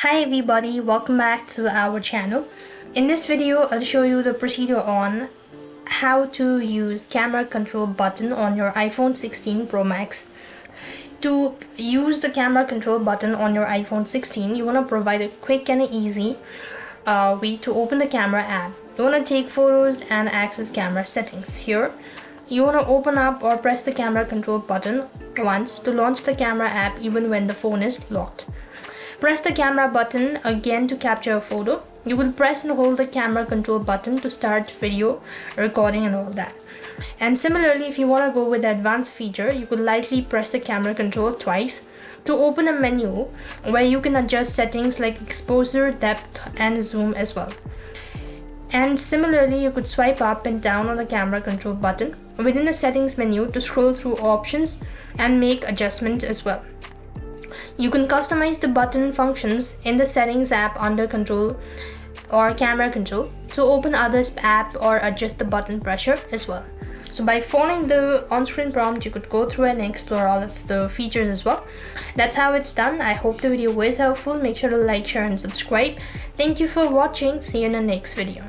Hi everybody, welcome back to our channel. In this video, I'll show you the procedure on how to use camera control button on your iPhone 16 Pro Max. To use the camera control button on your iPhone 16, you want to provide a quick and easy way to open the camera app. You want to take photos and access camera settings. Here, you want to open up or press the camera control button once to launch the camera app even when the phone is locked. Press the camera button again to capture a photo. You will press and hold the camera control button to start video recording and all that. And similarly, if you want to go with the advanced feature, you could lightly press the camera control twice to open a menu where you can adjust settings like exposure, depth and zoom as well. And similarly, you could swipe up and down on the camera control button within the settings menu to scroll through options and make adjustments as well. You can customize the button functions in the settings app under control or camera control to open other app or adjust the button pressure as well. So by following the on-screen prompt, you could go through and explore all of the features as well. That's how it's done. I hope the video was helpful. Make sure to like, share and subscribe. Thank you for watching. See you in the next video.